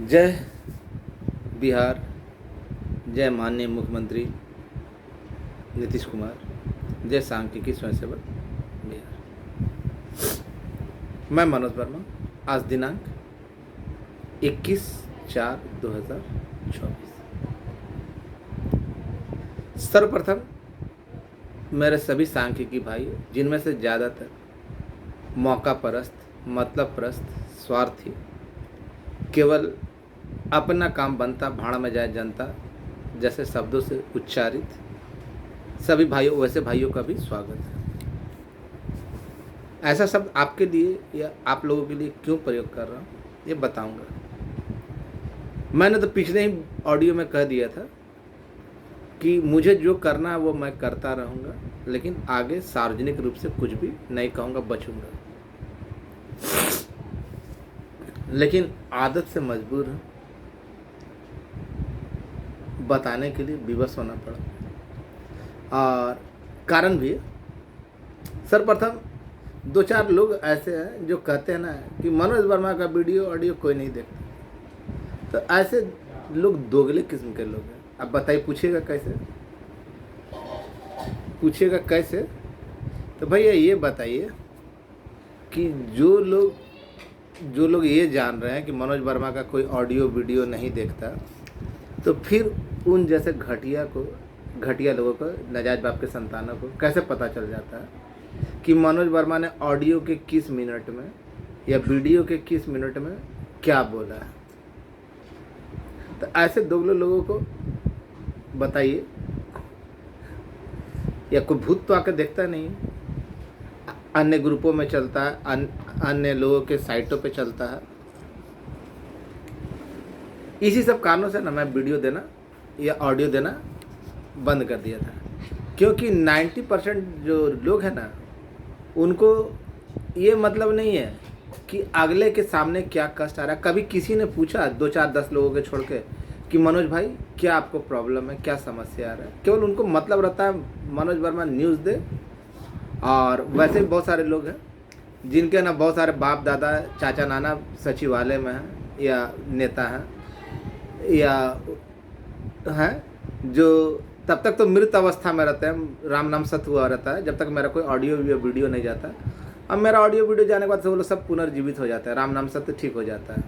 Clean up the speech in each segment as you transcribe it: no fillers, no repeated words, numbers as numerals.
जय बिहार, जय माननीय मुख्यमंत्री नीतीश कुमार, जय सांख्यिकी स्वयंसेवक बिहार। मैं मनोज वर्मा। आज दिनांक 21/4/2024। सर्वप्रथम मेरे सभी सांख्यिकी भाई, जिनमें से ज़्यादातर मौका परस्त, मतलब परस्त, स्वार्थी, केवल अपना काम बनता भाड़ में जाए जनता जैसे शब्दों से उच्चारित सभी भाइयों, वैसे भाइयों का भी स्वागत है। ऐसा शब्द आपके लिए या आप लोगों के लिए क्यों प्रयोग कर रहा हूँ ये बताऊंगा। मैंने तो पिछले ही ऑडियो में कह दिया था कि मुझे जो करना है वो मैं करता रहूँगा, लेकिन आगे सार्वजनिक रूप से कुछ भी नहीं कहूँगा, बचूंगा। लेकिन आदत से मजबूर हूँ, बताने के लिए विवश होना पड़ा और कारण भी है। सर्वप्रथम 2-4 लोग ऐसे हैं जो कहते हैं ना कि मनोज वर्मा का वीडियो ऑडियो कोई नहीं देखता। तो ऐसे लोग दोगले किस्म के लोग हैं। अब बताइए, पूछिएगा कैसे। तो भैया ये बताइए कि जो लोग ये जान रहे हैं कि मनोज वर्मा का कोई ऑडियो वीडियो नहीं देखता, तो फिर उन जैसे घटिया लोगों को, नाजायज बाप के संतानों को कैसे पता चल जाता है कि मनोज वर्मा ने ऑडियो के किस मिनट में या वीडियो के किस मिनट में क्या बोला है। तो ऐसे दोगले लोगों को बताइए, या कोई भूत तो आकर देखता नहीं, अन्य ग्रुपों में चलता है, अन्य लोगों के साइटों पे चलता है। इसी सब कारणों से ना मैं वीडियो देना या ऑडियो देना बंद कर दिया था, क्योंकि 90% जो लोग हैं ना, उनको ये मतलब नहीं है कि अगले के सामने क्या कष्ट आ रहा है। कभी किसी ने पूछा 2-4-10 लोगों के छोड़ के कि मनोज भाई क्या आपको प्रॉब्लम है, क्या समस्या आ रहा है। केवल उनको मतलब रहता है मनोज वर्मा न्यूज़ दे। और वैसे भी बहुत सारे लोग हैं जिनके ना बहुत सारे बाप दादा चाचा नाना सचिवालय में हैं या नेता हैं या हैं, जो तब तक तो मृत अवस्था में रहते हैं, राम नाम सत्य हुआ रहता है, जब तक मेरा कोई ऑडियो या वीडियो नहीं जाता। अब मेरा ऑडियो वीडियो जाने के बाद वो लोग सब पुनर्जीवित हो जाता है, राम नाम सत्य ठीक हो जाता है।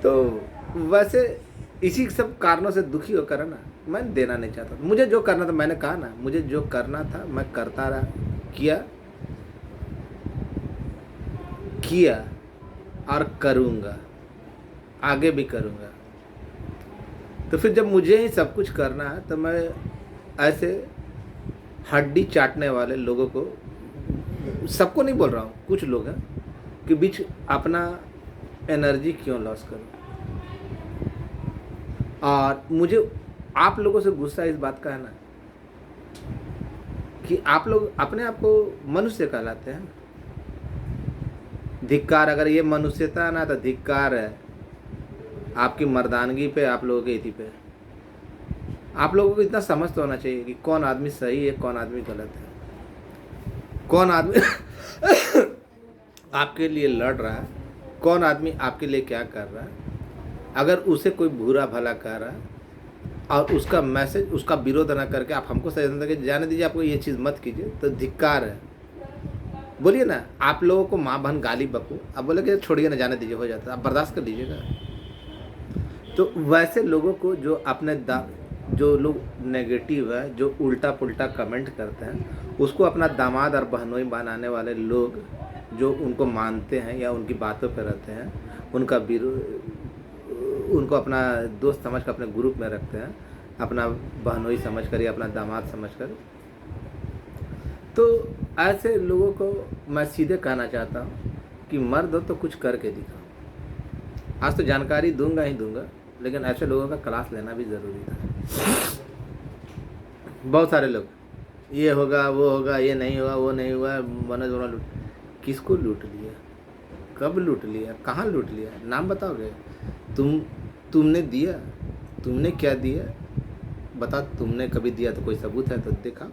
तो वैसे इसी सब कारणों से दुखी होकर है ना, मैं देना नहीं चाहता। मुझे जो करना था, मैंने कहा ना, मुझे जो करना था मैं करता रहा, किया और करूँगा, आगे भी करूँगा। तो फिर जब मुझे ही सब कुछ करना है तो मैं ऐसे हड्डी चाटने वाले लोगों को, सबको नहीं बोल रहा हूँ, कुछ लोग हैं कि बीच अपना एनर्जी क्यों लॉस करूँ। और मुझे आप लोगों से गुस्सा इस बात का है ना कि आप लोग अपने आप को मनुष्य कहलाते हैं। धिक्कार, अगर ये मनुष्यता है ना तो धिक्कार है आपकी मर्दानगी पे, आप लोगों के इति पे। आप लोगों को इतना समझ तो होना चाहिए कि कौन आदमी सही है, कौन आदमी गलत है, कौन आदमी आपके लिए लड़ रहा है, कौन आदमी आपके लिए क्या कर रहा है। अगर उसे कोई बुरा भला कह रहा है और उसका मैसेज, उसका विरोध ना करके आप हमको सजेशन देंगे जाने दीजिए, आपको ये चीज़ मत कीजिए, तो धिक्कार है। बोलिए ना, आप लोगों को माँ बहन गाली बकू, आप बोले कि छोड़िए ना, जाने दीजिए, हो जाता है, आप बर्दाश्त कर लीजिएगा। तो वैसे लोगों को जो जो लोग नेगेटिव है, जो उल्टा पुल्टा कमेंट करते हैं, उसको अपना दामाद और बहनोई बनाने वाले लोग जो उनको मानते हैं या उनकी बातों पर रहते हैं, उनको अपना दोस्त समझ कर अपने ग्रुप में रखते हैं, अपना बहनोई समझ कर या अपना दामाद समझ कर। तो ऐसे लोगों को मैं सीधे कहना चाहता हूँ कि मर्द हो तो कुछ करके दिखाओ। आज तो जानकारी दूंगा ही दूंगा, लेकिन ऐसे लोगों का क्लास लेना भी ज़रूरी था। बहुत सारे लोग ये होगा, वो होगा, ये नहीं होगा, वो नहीं हुआ, मनोज वर्मा लूट। किसको लूट लिया, कब लूट लिया, कहाँ लूट लिया, नाम बताओगे? तुमने दिया, तुमने क्या दिया बता। तुमने कभी दिया तो कोई सबूत है तो देखा।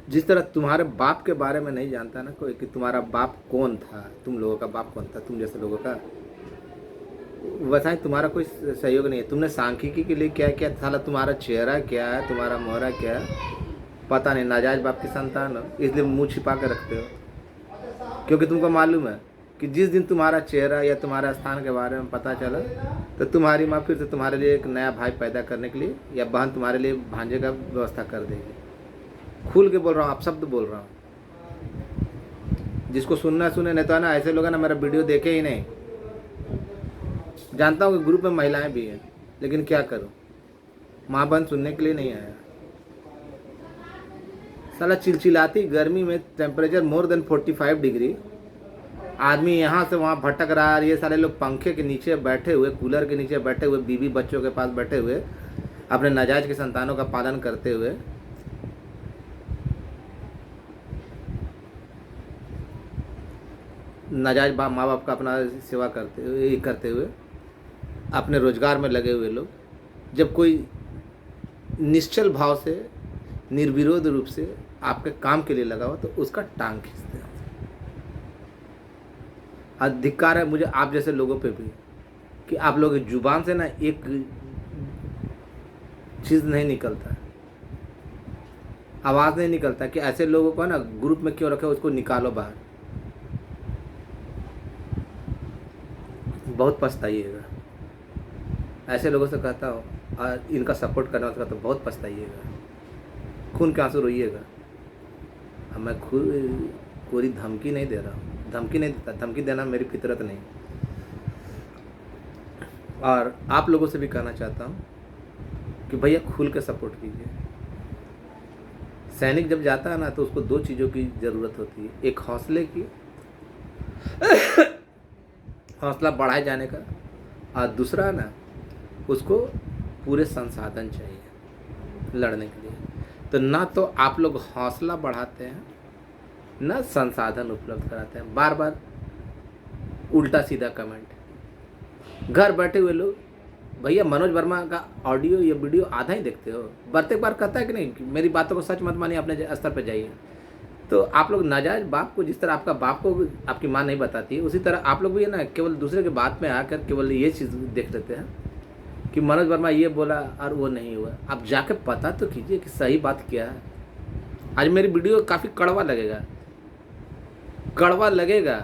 जिस तरह तुम्हारे बाप के बारे में नहीं जानता ना कोई कि तुम्हारा बाप कौन था, तुम लोगों का बाप कौन था, तुम जैसे लोगों का, वैसा ही तुम्हारा कोई सहयोग नहीं है। तुमने सांख्यिकी के लिए क्या किया, साला तुम्हारा चेहरा क्या है, तुम्हारा मोहरा क्या है, पता नहीं। नाजायज बाप की संतान हो, इसलिए मुंह छिपा के रखते हो, क्योंकि तुमको मालूम है कि जिस दिन तुम्हारा चेहरा या तुम्हारा स्थान के बारे में पता चला तो तुम्हारी माँ फिर से तुम्हारे लिए एक नया भाई पैदा करने के लिए या बहन तुम्हारे लिए भांजे का व्यवस्था कर देगी। खुल के बोल रहा हूँ, आप शब्द बोल रहा हूँ। जिसको सुनना सुने, नहीं तो है ना ऐसे लोग है ना मेरा वीडियो देखे ही नहीं। जानता हूँ कि ग्रुप में महिलाएं भी हैं, लेकिन क्या करूँ, माँ बहन सुनने के लिए नहीं आया। साला चिलचिलाती गर्मी में टेम्परेचर मोर देन 45 डिग्री, आदमी यहाँ से वहाँ भटक रहा है। ये सारे लोग पंखे के नीचे बैठे हुए, कूलर के नीचे बैठे हुए, बीवी बच्चों के पास बैठे हुए, अपने नाजायज के संतानों का पालन करते हुए, नाजायज माँ बाप का अपना सेवा करते हुए अपने रोजगार में लगे हुए लोग, जब कोई निश्चल भाव से निर्विरोध रूप से आपके काम के लिए लगा हो तो उसका टांग खींचते हैं। अधिकार है मुझे आप जैसे लोगों पे भी कि आप लोग जुबान से ना एक चीज़ नहीं निकलता, आवाज़ नहीं निकलता कि ऐसे लोगों को ना ग्रुप में क्यों रखे, उसको निकालो बाहर। बहुत पछताइएगा, ऐसे लोगों से कहता हूँ, और इनका सपोर्ट करने वाले से कहता हूँ, बहुत पछताइएगा, खून के आंसू रोइएगा। मैं खुद कोई धमकी नहीं दे रहा हूँ, धमकी नहीं देता, धमकी देना मेरी फितरत नहीं। और आप लोगों से भी कहना चाहता हूँ कि भैया खुल के सपोर्ट कीजिए। सैनिक जब जाता है ना तो उसको दो चीज़ों की ज़रूरत होती है, एक हौसले की, हौसला बढ़ाए जाने का, और दूसरा ना उसको पूरे संसाधन चाहिए लड़ने के लिए। तो ना तो आप लोग हौसला बढ़ाते हैं, ना संसाधन उपलब्ध कराते हैं, बार बार उल्टा सीधा कमेंट। घर बैठे हुए लोग, भैया मनोज वर्मा का ऑडियो या वीडियो आधा ही देखते हो, प्रत्येक बार कहता है कि नहीं कि मेरी बातों को सच मत मानिए, अपने स्तर पर जाइए। तो आप लोग नाजायज बाप को, जिस तरह आपका बाप को आपकी माँ नहीं बताती है, उसी तरह आप लोग भी है ना केवल दूसरे के बात में आकर केवल ये चीज़ देख लेते हैं कि मनोज वर्मा ये बोला और वो नहीं हुआ। आप जाके पता तो कीजिए कि सही बात क्या है। आज मेरी वीडियो काफ़ी कड़वा लगेगा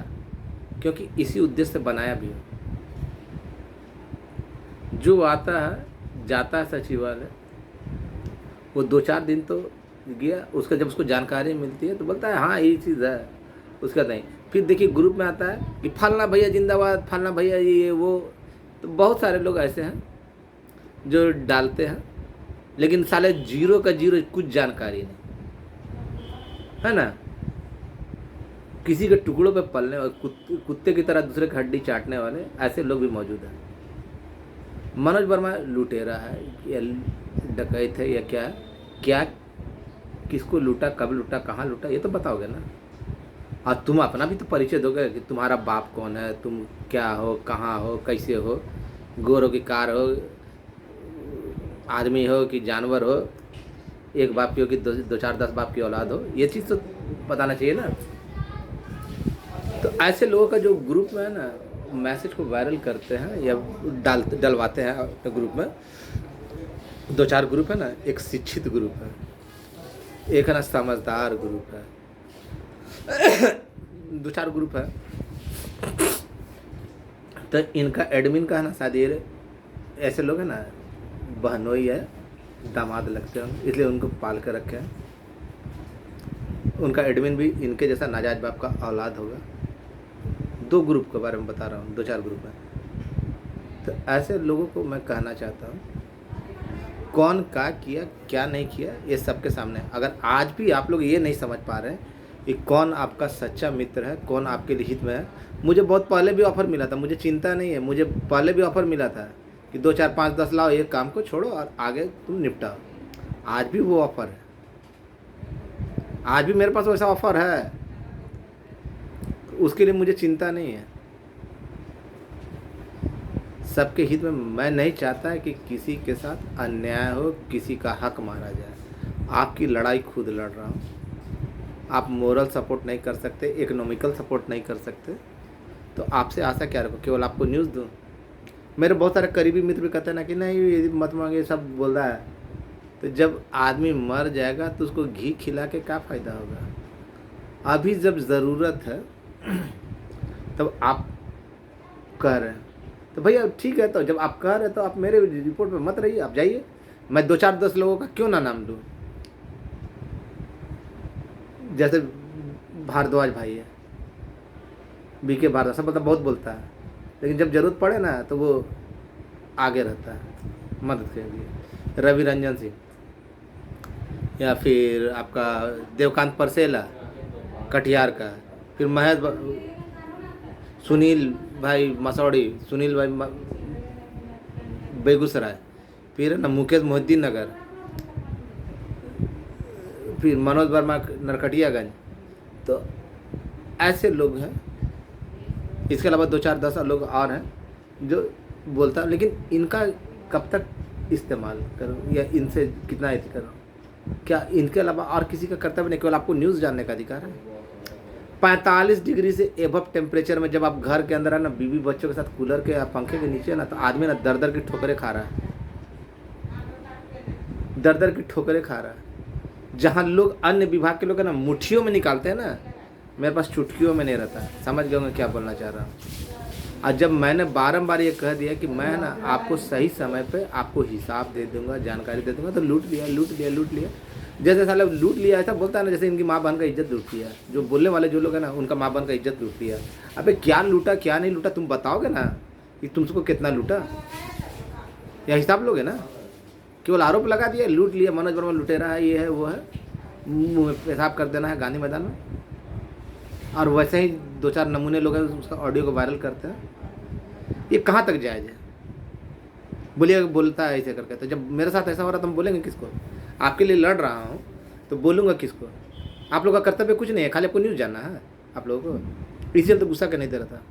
क्योंकि इसी उद्देश्य से बनाया भी है। जो आता है जाता है सचिवालय, वो 2-4 दिन तो गया, उसका जब उसको जानकारी मिलती है तो बोलता है हाँ ये चीज़ है, उसका नहीं। फिर देखिए ग्रुप में आता है कि फलना भैया जिंदाबाद, फलना भैया ये वो। तो बहुत सारे लोग ऐसे हैं जो डालते हैं, लेकिन साले जीरो का जीरो, कुछ जानकारी नहीं है ना। किसी के टुकड़ों पे पलने और कुत्ते की तरह दूसरे की हड्डी चाटने वाले ऐसे लोग भी मौजूद हैं। मनोज वर्मा लुटेरा है या डकैत है या क्या, किसको लूटा, कब लूटा, कहाँ लूटा, ये तो बताओगे ना। और तुम अपना भी तो परिचय दोगे कि तुम्हारा बाप कौन है, तुम क्या हो, कहाँ हो, कैसे हो, गोर हो कि कार हो, आदमी हो कि जानवर हो, एक बाप की हो कि 2-4-10 बाप की औलाद हो, ये चीज़ तो बताना चाहिए ना। तो ऐसे लोगों का जो ग्रुप में है ना मैसेज को वायरल करते हैं या डलवाते हैं अपने ग्रुप में। 2-4 ग्रुप है ना, एक शिक्षित ग्रुप है, एक है ना समझदार ग्रुप है, 2-4 ग्रुप है। तो इनका एडमिन का है ना शायद ये ऐसे लोग हैं ना, बहनोई है, दामाद लगते हैं, इसलिए उनको पाल कर रखे हैं। उनका एडमिन भी इनके जैसा नाजायज बाप का औलाद होगा। 2 ग्रुप के बारे में बता रहा हूँ, 2-4 ग्रुप है। तो ऐसे लोगों को मैं कहना चाहता हूँ, कौन क्या किया क्या नहीं किया ये सबके सामने। अगर आज भी आप लोग ये नहीं समझ पा रहे हैं कि कौन आपका सच्चा मित्र है, कौन आपके लिए हित में है। मुझे बहुत पहले भी ऑफ़र मिला था, मुझे चिंता नहीं है, मुझे पहले भी ऑफ़र मिला था कि 2, 4, 5, 10 लाओ, ये काम को छोड़ो और आगे तुम निपटाओ। आज भी वो ऑफ़र है, आज भी मेरे पास वैसा ऑफ़र है, उसके लिए मुझे चिंता नहीं है। सबके हित में मैं नहीं चाहता है कि किसी के साथ अन्याय हो, किसी का हक मारा जाए। आपकी लड़ाई खुद लड़ रहा हूँ। आप मोरल सपोर्ट नहीं कर सकते, इकोनॉमिकल सपोर्ट नहीं कर सकते, तो आपसे आशा क्या रखो, केवल आपको न्यूज़ दूँ। मेरे बहुत सारे करीबी मित्र भी कहते हैं ना कि नहीं ये मत मांगे, सब बोल रहा है। तो जब आदमी मर जाएगा तो उसको घी खिला के क्या फ़ायदा होगा। अभी जब ज़रूरत है तब आप कह रहे हैं, तो भैया ठीक है, तो जब आप कह रहे हैं तो आप मेरे रिपोर्ट पे मत रहिए, आप जाइए। मैं 2-4-10 लोगों का क्यों ना नाम लूँ। जैसे भारद्वाज भाई है, बीके भारद्वाज, सब मतलब बहुत बोलता है, लेकिन जब ज़रूरत पड़े ना तो वो आगे रहता है मदद के लिए। रवि रंजन सिंह, या फिर आपका देवकांत परसेला कटिहार का, फिर महेश सुनील भाई मसौड़ी, सुनील भाई बेगूसराय, फिर है ना मुकेश मोहिद्दीन नगर, फिर मनोज वर्मा नरकटियागंज। तो ऐसे लोग हैं। इसके अलावा 2-4-10 लोग और हैं जो बोलता है, लेकिन इनका कब तक इस्तेमाल करो या इनसे कितना करो। क्या इनके अलावा और किसी का कर्तव्य नहीं, केवल आपको न्यूज़ जानने का अधिकार है। 45 डिग्री से एबव टेम्परेचर में जब आप घर के अंदर है ना, बीवी बच्चों के साथ कूलर के या पंखे के नीचे ना, तो आदमी ना दर दर की ठोकरें खा रहा है, दर दर की ठोकरें खा रहा है। जहाँ लोग अन्य विभाग के लोग है ना मुट्ठियों में निकालते हैं ना, मेरे पास चुटकियों में नहीं रहता। समझ गए मैं क्या बोलना चाह रहा हूँ। और जब मैंने बारंबार ये कह दिया कि मैं ना आपको सही समय पे आपको हिसाब दे दूंगा, जानकारी दे दूंगा, तो लूट लिया। जैसे साले लूट लिया, ऐसा बोलता है ना जैसे इनकी माँ बहन का इज्जत लूट लिया। जो बोलने वाले जो लोग हैं ना, उनका माँ बहन का इज्जत लूट लिया। अबे क्या लूटा क्या नहीं लूटा तुम बताओगे ना कि तुमको कितना लूटा, या हिसाब लोगे ना। केवल आरोप लगा दिया, लूट लिया, मनोज वर्मा लुटेरा है, ये है वो है, मुँह में पेशाब कर देना है गांधी मैदान में। और वैसे ही 2-4 नमूने लोग हैं उसका ऑडियो को वायरल करते हैं। ये कहाँ तक जायज़ है बोलिए। बोलता है ऐसे करके, तो जब मेरे साथ ऐसा हो रहा तो हम बोलेंगे किसको। आपके लिए लड़ रहा हूँ तो बोलूँगा किसको। आप लोगों का कर्तव्य कुछ नहीं है, खाली आपको न्यूज़ जानना है आप लोगों को। इसलिए तो गुस्सा कर नहीं दे रहा था।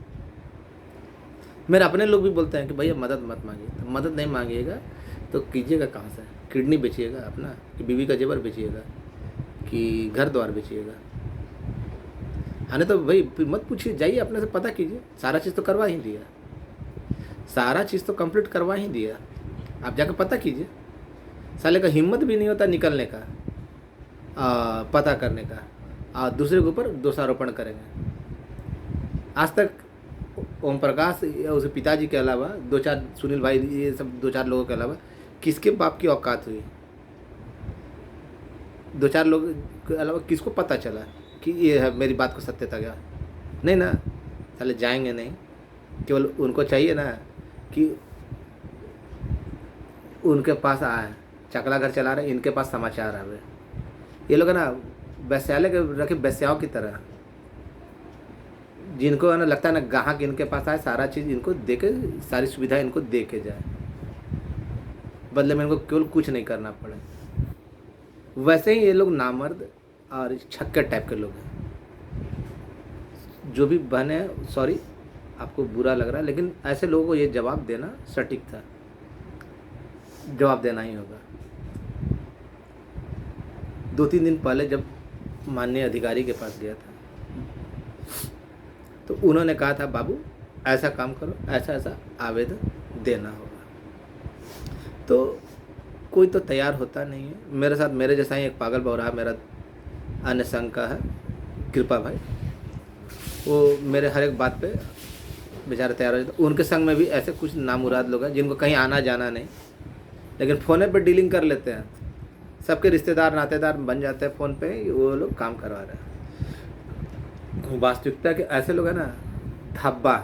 मेरे अपने लोग भी बोलते हैं कि भैया मदद मत मांगिए। तो मदद नहीं मांगिएगा तो कीजिएगा कहाँ से। किडनी बेचिएगा अपना, कि बीवी का जेवर बेचिएगा, कि घर द्वार बेचिएगा। हाँ नहीं तो भाई फिर मत पूछिए, जाइए अपने से पता कीजिए। सारा चीज़ तो करवा ही दिया, सारा चीज़ तो कंप्लीट करवा ही दिया, आप जाकर पता कीजिए। साले का हिम्मत भी नहीं होता निकलने का, पता करने का, और दूसरे के ऊपर दोषारोपण करेंगे। आज तक ओम प्रकाश या उसके पिताजी के अलावा 2-4 सुनील भाई, ये सब 2-4 लोगों के अलावा किसके बाप की औकात हुई। 2-4 लोग के अलावा किसको पता चला कि ये है मेरी बात को सत्यता गया। नहीं ना, साले जाएंगे नहीं। केवल उनको चाहिए ना कि उनके पास आए, चकला घर चला रहे, इनके पास समाचार आवे। ये लोग है ना वैश्यालय के रखे वैश्याओं की तरह, जिनको है ना लगता है ना ग्राहक इनके पास आए, सारा चीज़ इनको दे के, सारी सुविधा इनको दे के जाए, बदले में इनको केवल कुछ नहीं करना पड़े। वैसे ही ये लोग नामर्द और छक्के टाइप के लोग हैं। जो भी बने, सॉरी आपको बुरा लग रहा है, लेकिन ऐसे लोगों को ये जवाब देना सटीक था, जवाब देना ही होगा। 2-3 दिन पहले जब माननीय अधिकारी के पास गया था तो उन्होंने कहा था बाबू ऐसा काम करो, ऐसा ऐसा आवेदन देना होगा। तो कोई तो तैयार होता नहीं है। मेरे साथ मेरे जैसा ही एक पागल बौरा मेरा अन्य संघ का है, कृपा भाई, वो मेरे हर एक बात पे बेचारे तैयार हो जाते। उनके संग में भी ऐसे कुछ नामुराद लोग हैं जिनको कहीं आना जाना नहीं, लेकिन फ़ोन पे डीलिंग कर लेते हैं। सबके रिश्तेदार नातेदार बन जाते हैं फ़ोन पे, वो लोग काम करवा रहे हैं। वास्तविकता के ऐसे लोग हैं ना धब्बा,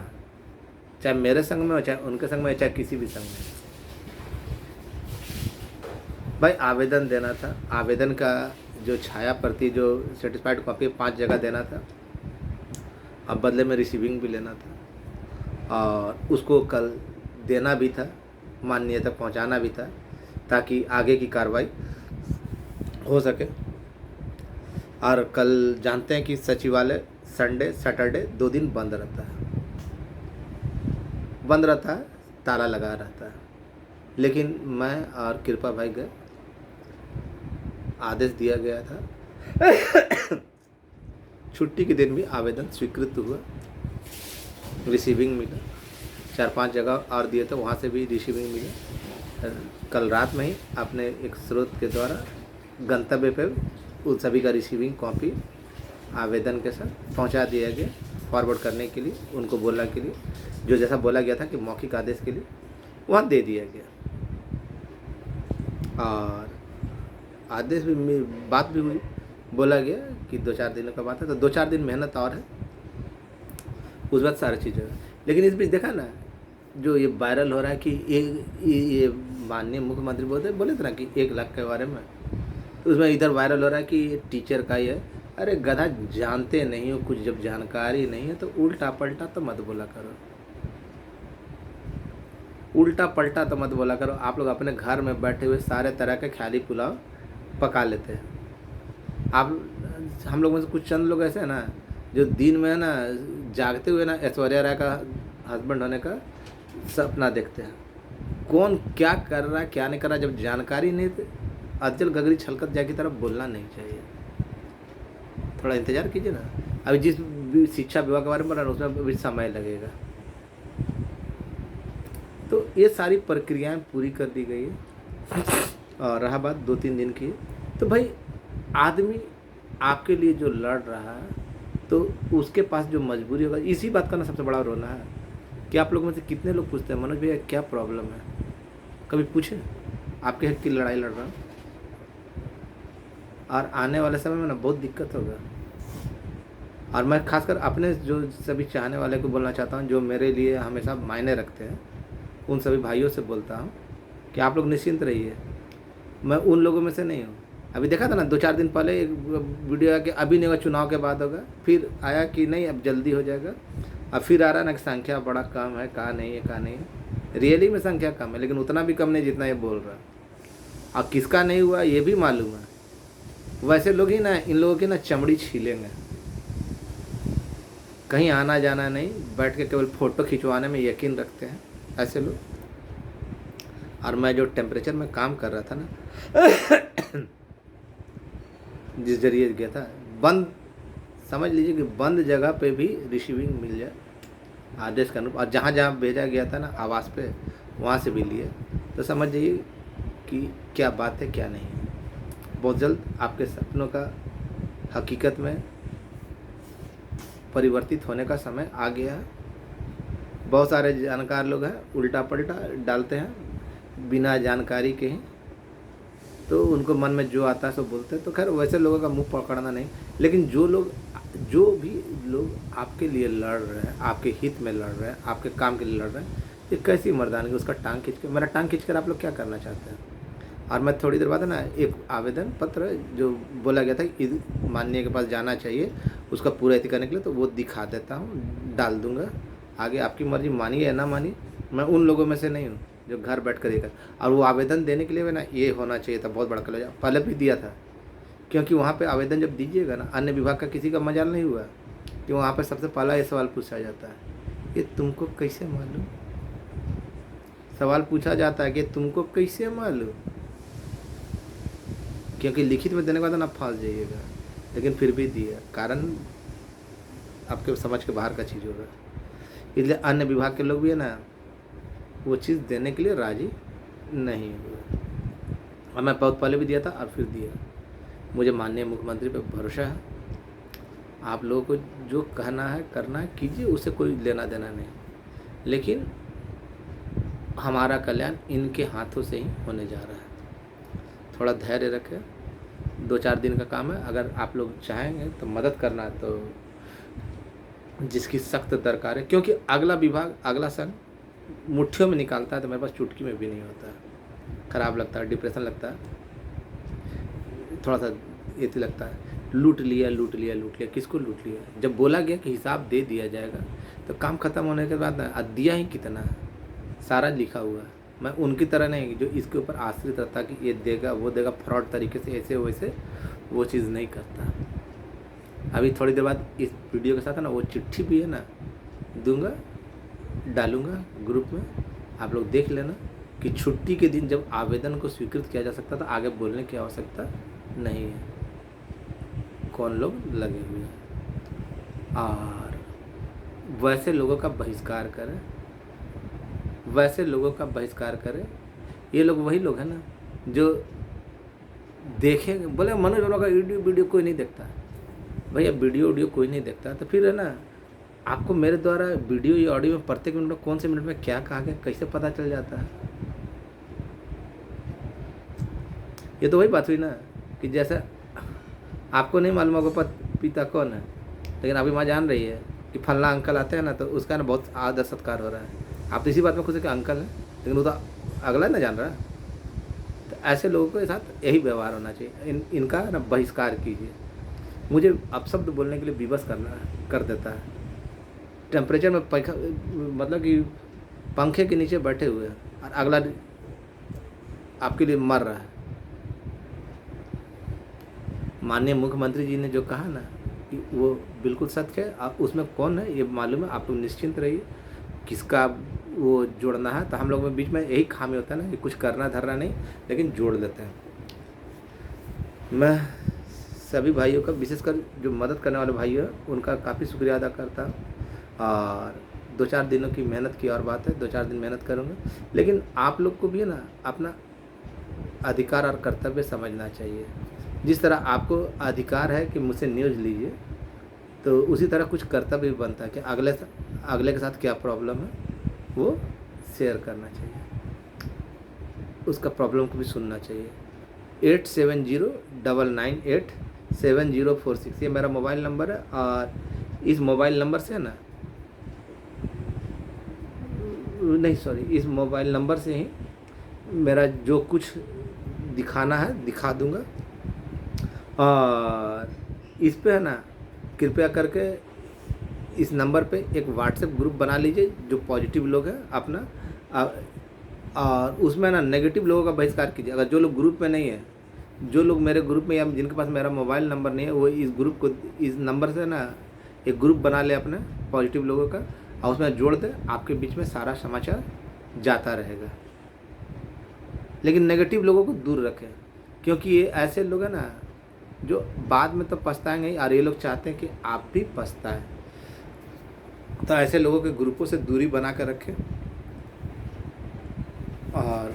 चाहे मेरे संग में हो, चाहे उनके संग में हो, चाहे किसी भी संग में। भाई आवेदन देना था, आवेदन का जो छाया प्रति जो सर्टिफाइड कॉपी 5 जगह देना था, अब बदले में रिसीविंग भी लेना था, और उसको कल देना भी था, माननीय तक पहुंचाना भी था, ताकि आगे की कार्रवाई हो सके। और कल जानते हैं कि सचिवालय संडे सैटरडे 2 दिन बंद रहता है, ताला लगा रहता है। लेकिन मैं और कृपा भाई गए, आदेश दिया गया था छुट्टी के दिन भी आवेदन स्वीकृत हुआ, रिसीविंग मिला, 4-5 जगह और दिए थे, वहाँ से भी रिसीविंग मिले। कल रात में ही अपने एक स्रोत के द्वारा गंतव्य पे उन सभी का रिसीविंग कॉपी आवेदन के साथ पहुंचा दिया गया फॉरवर्ड करने के लिए, उनको बोला के लिए जो जैसा बोला गया था कि मौखिक आदेश के लिए वहाँ दे दिया गया। और आदेश भी बात भी हुई, बोला गया कि 2-4 दिनों का बात है, तो 2-4 दिन मेहनत और है, उस वक्त सारी चीज़ें। लेकिन इस बीच देखा ना जो ये वायरल हो रहा है कि ये माननीय मुख्यमंत्री बोले थे ना कि 1 लाख के बारे में, तो उसमें इधर वायरल हो रहा है कि टीचर का ये, अरे गधा, जानते नहीं हो कुछ, जब जानकारी नहीं है तो उल्टा पलटा तो मत बोला करो, उल्टा पलटा तो मत बोला करो। आप लोग अपने घर में बैठे हुए सारे तरह के ख्याली पुलाव पका लेते हैं। हम लोग में से कुछ चंद लोग ऐसे हैं ना जो दिन में ना जागते हुए ना ऐश्वर्या राय का हस्बैंड होने का सपना देखते हैं। कौन क्या कर रहा है क्या नहीं कर रहा, जब जानकारी नहीं तो अज्जल गगरी छलकत जाए की तरफ बोलना नहीं चाहिए। थोड़ा इंतज़ार कीजिए ना, अभी जिस शिक्षा विभाग के बारे में बोल रहा है उसमें भी समय लगेगा। तो ये सारी प्रक्रियाएं पूरी कर दी गई है। और रहा बात 2-3 दिन की, तो भाई आदमी आपके लिए जो लड़ रहा है तो उसके पास जो मजबूरी होगा, इसी बात का ना सबसे बड़ा रोना है कि आप लोगों में से कितने लोग पूछते हैं मनोज भैया क्या प्रॉब्लम है, कभी पूछे आपके हक की लड़ाई लड़ रहा हूँ। और आने वाले समय में ना बहुत दिक्कत होगा। और मैं खासकर अपने जो सभी चाहने वाले को बोलना चाहता हूँ जो मेरे लिए हमेशा मायने रखते हैं, उन सभी भाइयों से बोलता हूँ कि आप लोग निश्चिंत रहिए, मैं उन लोगों में से नहीं हूँ। अभी देखा था ना 2-4 दिन पहले एक वीडियो आया कि अभी नहीं होगा, चुनाव के बाद होगा, फिर आया कि नहीं अब जल्दी हो जाएगा, अब फिर आ रहा ना कि संख्या बड़ा कम है, कहा नहीं है कहा नहीं है। रियली में संख्या कम है लेकिन उतना भी कम नहीं जितना ये बोल रहा है। और किसका नहीं हुआ ये भी मालूम है। वैसे लोग ही ना इन लोगों की ना चमड़ी छीलेंगे, कहीं आना जाना नहीं, बैठ के केवल फ़ोटो खिंचवाने में यकीन रखते हैं ऐसे लोग। और मैं जो टेम्परेचर में काम कर रहा था ना जिस जरिए गया था, बंद, समझ लीजिए कि बंद जगह पे भी रिसीविंग मिल जाए आदेश का अनुरूप, और जहाँ जहाँ भेजा गया था ना आवास पे वहाँ से भी लिए, तो समझ जाइए कि क्या बात है क्या नहीं है। बहुत जल्द आपके सपनों का हकीकत में परिवर्तित होने का समय आ गया है। बहुत सारे जानकार लोग हैं उल्टा पलटा डालते हैं बिना जानकारी के ही, तो उनको मन में जो आता है सो बोलते हैं। तो खैर वैसे लोगों का मुंह पकड़ना नहीं, लेकिन जो भी लोग आपके लिए लड़ रहे हैं, आपके हित में लड़ रहे हैं, आपके काम के लिए लड़ रहे हैं, ये कैसी मर्दानगी, उसका टांग खींच कर, मेरा टांग खींच कर आप लोग क्या करना चाहते हैं। और मैं थोड़ी देर बाद ना एक आवेदन पत्र जो बोला गया था कि माननीय के पास जाना चाहिए उसका पूरा अति करने के लिए, तो वो दिखा देता हूँ, डाल दूँगा। आगे आपकी मर्जी, मानिए या ना मानिए, मैं उन लोगों में से नहीं हूँ जो घर बैठ कर देकर। और वो आवेदन देने के लिए ना ये होना चाहिए था बहुत बड़ा कॉलेज, पहले भी दिया था, क्योंकि वहाँ पे आवेदन जब दीजिएगा ना, अन्य विभाग का किसी का मजाल नहीं हुआ कि वहाँ पे सबसे पहला ये सवाल पूछा जाता है, ये तुमको कैसे मालूम। सवाल पूछा जाता है कि तुमको कैसे मालूम, क्योंकि लिखित में देने के बाद ना फंस जाइएगा। लेकिन फिर भी दिया, कारण आपके समझ के बाहर का चीज़ होगा, इसलिए अन्य विभाग के लोग भी है ना वो चीज़ देने के लिए राजी नहीं हुए। और मैं बहुत पहले भी दिया था और फिर दिया। मुझे माननीय मुख्यमंत्री पे भरोसा है, आप लोगों को जो कहना है करना है कीजिए, उससे कोई लेना देना नहीं, लेकिन हमारा कल्याण इनके हाथों से ही होने जा रहा है। थोड़ा धैर्य रखें, 2-4 दिन का काम है। अगर आप लोग चाहेंगे तो मदद करना है तो जिसकी सख्त दरकार है, क्योंकि अगला विभाग अगला संघ मुट्ठियों में निकालता है तो मेरे पास चुटकी में भी नहीं होता है। ख़राब लगता है, डिप्रेशन लगता है, थोड़ा सा ये लगता है लूट लिया लूट लिया लूट लिया। किसको लूट लिया? जब बोला गया कि हिसाब दे दिया जाएगा तो काम ख़त्म होने के बाद ना दिया ही कितना है, सारा लिखा हुआ है। मैं उनकी तरह नहीं जो इसके ऊपर आश्रित रहता कि ये देगा वो देगा, फ्रॉड तरीके से ऐसे वैसे वो चीज़ नहीं करता। अभी थोड़ी देर बाद इस वीडियो के साथ है ना वो चिट्ठी भी है ना दूंगा, डालूंगा ग्रुप में, आप लोग देख लेना कि छुट्टी के दिन जब आवेदन को स्वीकृत किया जा सकता था, आगे बोलने की आवश्यकता नहीं है। कौन लोग लगे हुए हैं और वैसे लोगों का बहिष्कार करें वैसे लोगों का बहिष्कार करें। ये लोग वही लोग हैं ना जो देखेंगे, बोले मनोज वर्मा का वीडियो कोई नहीं देखता। भैया वीडियो कोई नहीं देखता तो फिर है ना, आपको मेरे द्वारा वीडियो या ऑडियो में प्रत्येक मिनट में कौन से मिनट में क्या कहा गया कैसे पता चल जाता है? ये तो वही बात हुई ना कि जैसे आपको नहीं मालूम होगा पिता कौन है, लेकिन अभी माँ जान रही है कि फलना अंकल आते हैं ना तो उसका ना बहुत आदर सत्कार हो रहा है। आप तो इसी बात में खुश है कि अंकल है, लेकिन वो तो अगला ना जान रहा है। तो ऐसे लोगों के साथ यही व्यवहार होना चाहिए। इनका ना बहिष्कार कीजिए। मुझे अपशब्द बोलने के लिए विवश कर देता है। टेम्परेचर में मतलब कि पंखे के नीचे बैठे हुए हैं और अगला आपके लिए मर रहा है। माननीय मुख्यमंत्री जी ने जो कहा ना कि वो बिल्कुल सत्य है। आप उसमें कौन है ये मालूम है, आप लोग निश्चिंत रहिए। किसका वो जोड़ना है तो हम लोग में बीच में यही खामी होता है ना कि कुछ करना धरना नहीं, लेकिन जोड़ देते हैं। मैं सभी भाइयों का, विशेषकर जो मदद करने वाले भाई हैं, उनका काफ़ी शुक्रिया अदा करता हूँ। और 2-4 दिनों की मेहनत की और बात है, 2-4 दिन मेहनत करूँगा, लेकिन आप लोग को भी है ना अपना अधिकार और कर्तव्य समझना चाहिए। जिस तरह आपको अधिकार है कि मुझसे न्यूज़ लीजिए, तो उसी तरह कुछ कर्तव्य भी बनता है कि अगले के साथ क्या प्रॉब्लम है वो शेयर करना चाहिए, उसका प्रॉब्लम को भी सुनना चाहिए। 8709987046 ये मेरा मोबाइल नंबर है। और इस मोबाइल नंबर से है ना, नहीं सॉरी, इस मोबाइल नंबर से ही मेरा जो कुछ दिखाना है दिखा दूंगा। और इस पे है ना, कृपया करके इस नंबर पे एक व्हाट्सएप ग्रुप बना लीजिए जो पॉजिटिव लोग हैं अपना, और उसमें ना नेगेटिव लोगों का बहिष्कार कीजिए। अगर जो लोग ग्रुप में नहीं है, जो लोग मेरे ग्रुप में या जिनके पास मेरा मोबाइल नंबर नहीं है, वो इस ग्रुप को, इस नंबर से ना एक ग्रुप बना ले अपने पॉजिटिव लोगों का और उसमें जोड़ दे। आपके बीच में सारा समाचार जाता रहेगा। लेकिन नेगेटिव लोगों को दूर रखें, क्योंकि ये ऐसे लोग हैं ना जो बाद में तो पछताएंगे ही, और ये लोग चाहते हैं कि आप भी पछताएं। तो ऐसे लोगों के ग्रुपों से दूरी बना कर रखें। और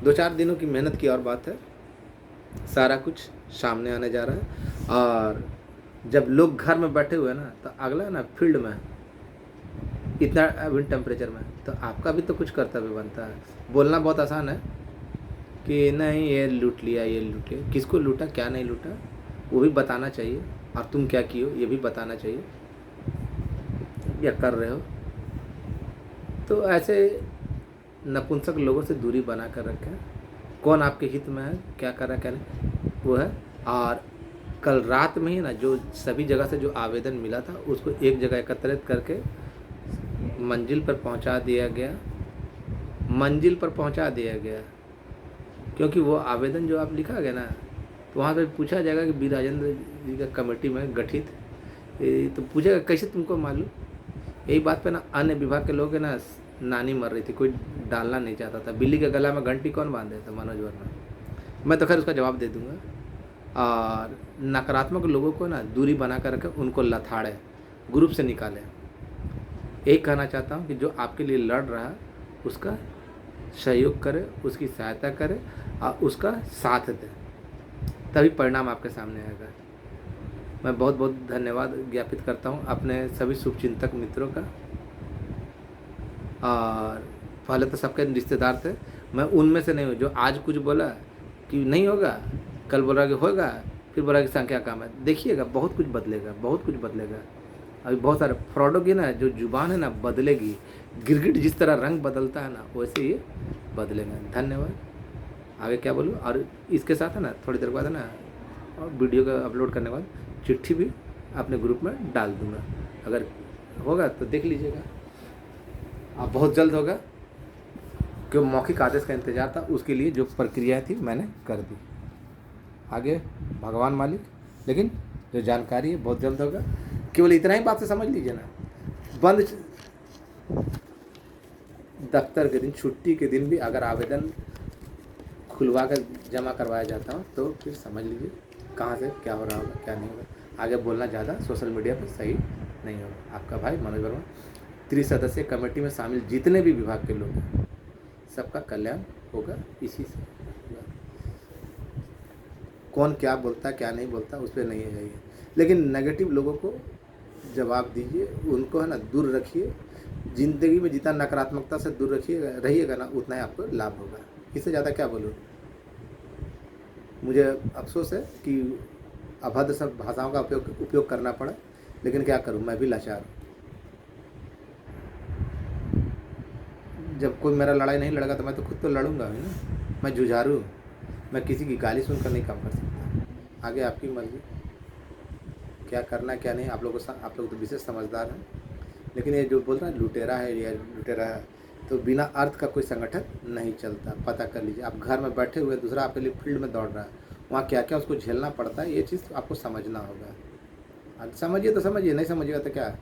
2-4 दिनों की मेहनत की और बात है, सारा कुछ सामने आने जा रहा है। और जब लोग घर में बैठे हुए हैं ना, तो अगला ना फील्ड में इतना विन टेम्परेचर में, तो आपका भी तो कुछ कर्तव्य बनता है। बोलना बहुत आसान है कि नहीं ये लूट लिया, ये लूट लिया, किसको लूटा क्या नहीं लूटा वो भी बताना चाहिए, और तुम क्या किए हो ये भी बताना चाहिए या कर रहे हो। तो ऐसे नपुंसक लोगों से दूरी बना कर रखें। कौन आपके हित में है, क्या कर रहा है क्या नहीं, वो है। और कल रात में ही ना जो सभी जगह से जो आवेदन मिला था उसको एक जगह एकत्रित करके मंजिल पर पहुंचा दिया गया। क्योंकि वो आवेदन जो आप लिखा गया ना, तो वहाँ पे पूछा जाएगा कि बी राजेंद्र जी का कमेटी में गठित, तो पूछेगा कैसे तुमको मालूम। यही बात पे ना अन्य विभाग के लोग ना नानी मर रही थी, कोई डालना नहीं चाहता था। बिल्ली के गला में घंटी कौन बांधे था? मनोज वर्मा। मैं तो खैर उसका जवाब दे दूंगा। और नकारात्मक लोगों को ना दूरी बना कर रखे, उनको लथाड़े, ग्रुप से निकाले। यही कहना चाहता हूँ कि जो आपके लिए लड़ रहा है उसका सहयोग करे, उसकी सहायता करे और उसका साथ दे, तभी परिणाम आपके सामने आएगा। मैं बहुत बहुत धन्यवाद ज्ञापित करता हूँ अपने सभी शुभचिंतक मित्रों का। और पहले तो सबके रिश्तेदार थे, मैं उनमें से नहीं हूँ जो आज कुछ बोला कि नहीं होगा, कल बोला कि होगा, फिर बोला कि संख्या कम है। देखिएगा बहुत कुछ बदलेगा। अभी बहुत सारे फ्रॉडों की ना जो जुबान है ना बदलेगी। गिरगिट जिस तरह रंग बदलता है ना, वैसे ही बदलेगा। धन्यवाद। आगे क्या बोलूँ। और इसके साथ है ना थोड़ी देर बाद है ना, और वीडियो का अपलोड करने के बाद चिट्ठी भी अपने ग्रुप में डाल दूँगा। अगर होगा तो देख लीजिएगा। अब बहुत जल्द होगा, क्यों मौखिक आदेश का इंतज़ार था, उसके लिए जो प्रक्रिया थी मैंने कर दी। आगे भगवान मालिक, लेकिन जो जानकारी है बहुत जल्द होगा। केवल इतना ही बात से समझ लीजिए ना। बंद दफ्तर के दिन, छुट्टी के दिन भी अगर आवेदन खुलवा कर जमा करवाया जाता हो तो फिर समझ लीजिए कहाँ से क्या हो रहा होगा क्या नहीं होगा। आगे बोलना ज़्यादा सोशल मीडिया पर सही नहीं होगा। आपका भाई मनोज वर्मा। त्रिसदस्यीय कमेटी में शामिल जितने भी विभाग के लोग हैं, सबका कल्याण होगा इसी से होगा। कौन क्या बोलता क्या नहीं बोलता उस पर नहीं जाइए, लेकिन नेगेटिव लोगों को जवाब दीजिए, उनको है ना दूर रखिए। ज़िंदगी में जितना नकारात्मकता से दूर रहिएगा ना, उतना ही आपको लाभ होगा। इससे ज़्यादा क्या बोलूँ। मुझे अफसोस है कि अभद्र सब भाषाओं का उपयोग करना पड़ा, लेकिन क्या करूँ, मैं भी लाचार हूँ। जब कोई मेरा लड़ाई नहीं लड़ेगा तो मैं तो खुद तो लड़ूंगा ही ना। मैं जुझारू हूँ, मैं किसी की गाली सुनकर नहीं काम कर सकता। आगे आपकी मर्जी, क्या करना क्या नहीं। आप लोग तो विशेष समझदार हैं, लेकिन ये जो बोल रहा है लुटेरा है या लुटेरा है, तो बिना अर्थ का कोई संगठन नहीं चलता। पता कर लीजिए। आप घर में बैठे हुए, दूसरा आपके लिए फील्ड में दौड़ रहा है, वहाँ क्या क्या उसको झेलना पड़ता है, ये चीज़ आपको समझना होगा। समझिए तो समझिए, नहीं समझिएगा तो क्या।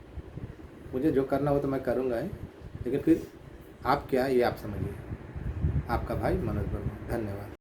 मुझे जो करना हो तो मैं करूँगा ही, लेकिन फिर आप क्या, ये आप समझिए। आपका भाई मनोज वर्मा। धन्यवाद।